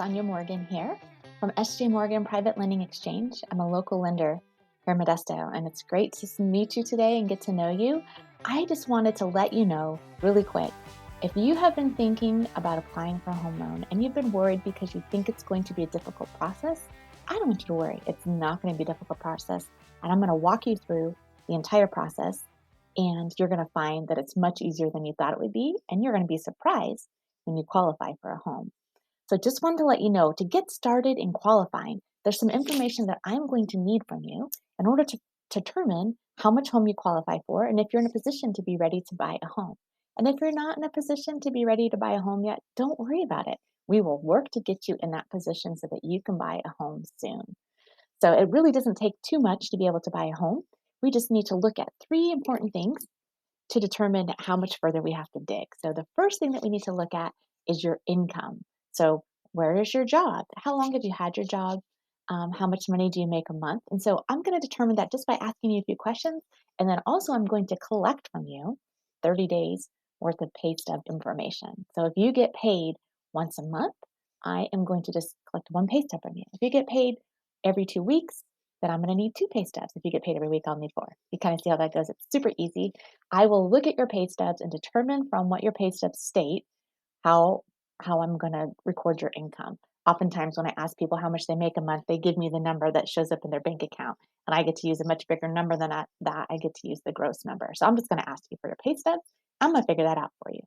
Tanya Morgan here from SJ Morgan Private Lending Exchange. I'm a local lender here in Modesto, and it's great to meet you today and get to know you. I just wanted to let you know really quick, if you have been thinking about applying for a home loan and you've been worried because you think it's going to be a difficult process, I don't want you to worry. It's not going to be a difficult process, and I'm going to walk you through the entire process, and you're going to find that it's much easier than you thought it would be, and you're going to be surprised when you qualify for a home. So just wanted to let you know, to get started in qualifying, there's some information that I'm going to need from you in order to determine how much home you qualify for and if you're in a position to be ready to buy a home. And if you're not in a position to be ready to buy a home yet, don't worry about it. We will work to get you in that position so that you can buy a home soon. So it really doesn't take too much to be able to buy a home. We just need to look at three important things to determine how much further we have to dig. So the first thing that we need to look at is your income. So where is your job? How long have you had your job? How much money do you make a month? And so I'm going to determine that just by asking you a few questions. And then also I'm going to collect from you 30 days worth of pay stub information. So if you get paid once a month, I am going to just collect one pay stub from you. If you get paid every 2 weeks, then I'm going to need two pay stubs. If you get paid every week, I'll need four. You kind of see how that goes. It's super easy. I will look at your pay stubs and determine from what your pay stubs state how I'm going to record your income. Oftentimes when I ask people how much they make a month, they give me the number that shows up in their bank account, and I get to use a much bigger number than that. I get to use the gross number. So I'm just going to ask you for your pay stubs. I'm going to figure that out for you.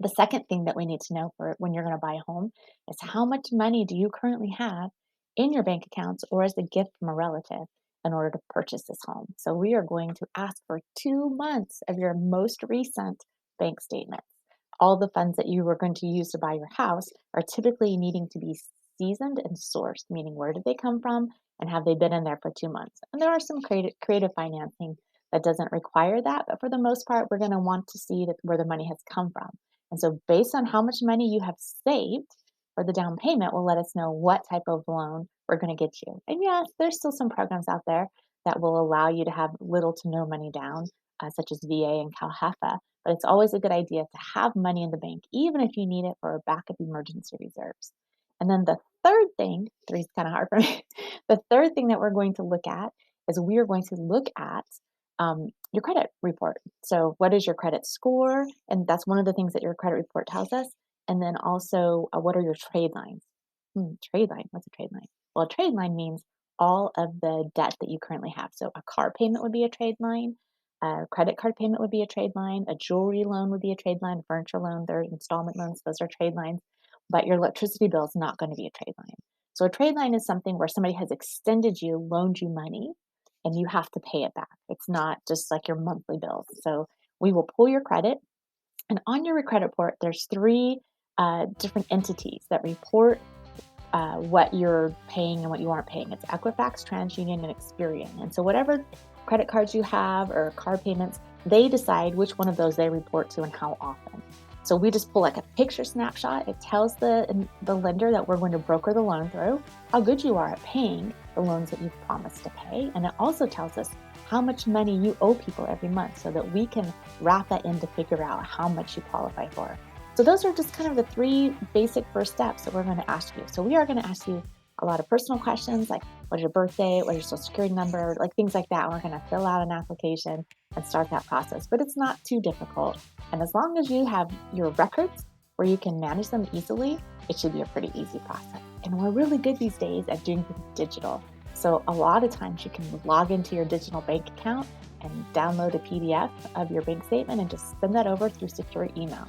The second thing that we need to know for when you're going to buy a home is how much money do you currently have in your bank accounts or as a gift from a relative in order to purchase this home. So we are going to ask for 2 months of your most recent bank statements. All the funds that you were going to use to buy your house are typically needing to be seasoned and sourced, meaning where did they come from and have they been in there for 2 months? And there are some creative financing that doesn't require that, but for the most part, we're going to want to see where the money has come from. And so based on how much money you have saved for the down payment will let us know what type of loan we're going to get you. And yes, there's still some programs out there that will allow you to have little to no money down, such as VA and CalHFA. But it's always a good idea to have money in the bank, even if you need it for a backup emergency reserves. And then the third thing, three's kind of hard for me. The third thing that we're going to look at is we are going to look at your credit report. So what is your credit score? And that's one of the things that your credit report tells us. And then also, what are your trade lines? Trade line, what's a trade line? Well, a trade line means all of the debt that you currently have. So a car payment would be a trade line. A credit card payment would be a trade line. A jewelry loan would be a trade line. A furniture loan, they're installment loans. Those are trade lines. But your electricity bill is not going to be a trade line. So a trade line is something where somebody has extended you, loaned you money, and you have to pay it back. It's not just like your monthly bills. So we will pull your credit. And on your credit report, there's three different entities that report what you're paying and what you aren't paying. It's Equifax, TransUnion, and Experian. And so whatever credit cards you have or card payments, they decide which one of those they report to and how often. So we just pull like a picture snapshot. It tells the lender that we're going to broker the loan through, how good you are at paying the loans that you've promised to pay. And it also tells us how much money you owe people every month so that we can wrap that in to figure out how much you qualify for. So those are just kind of the three basic first steps that we're going to ask you. So we are going to ask you a lot of personal questions like what's your birthday, what's your social security number, like things like that. We're going to fill out an application and start that process, but it's not too difficult. And as long as you have your records where you can manage them easily, it should be a pretty easy process. And we're really good these days at doing things digital. So a lot of times you can log into your digital bank account and download a PDF of your bank statement and just send that over through secure email.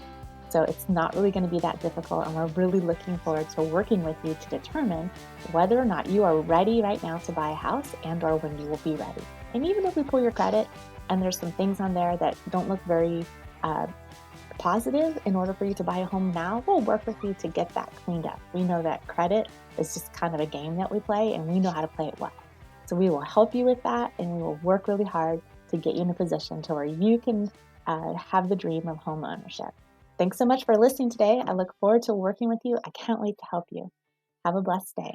So it's not really going to be that difficult, and we're really looking forward to working with you to determine whether or not you are ready right now to buy a house and or when you will be ready. And even if we pull your credit and there's some things on there that don't look very positive in order for you to buy a home now, we'll work with you to get that cleaned up. We know that credit is just kind of a game that we play, and we know how to play it well. So we will help you with that, and we will work really hard to get you in a position to where you can have the dream of home ownership. Thanks so much for listening today. I look forward to working with you. I can't wait to help you. Have a blessed day.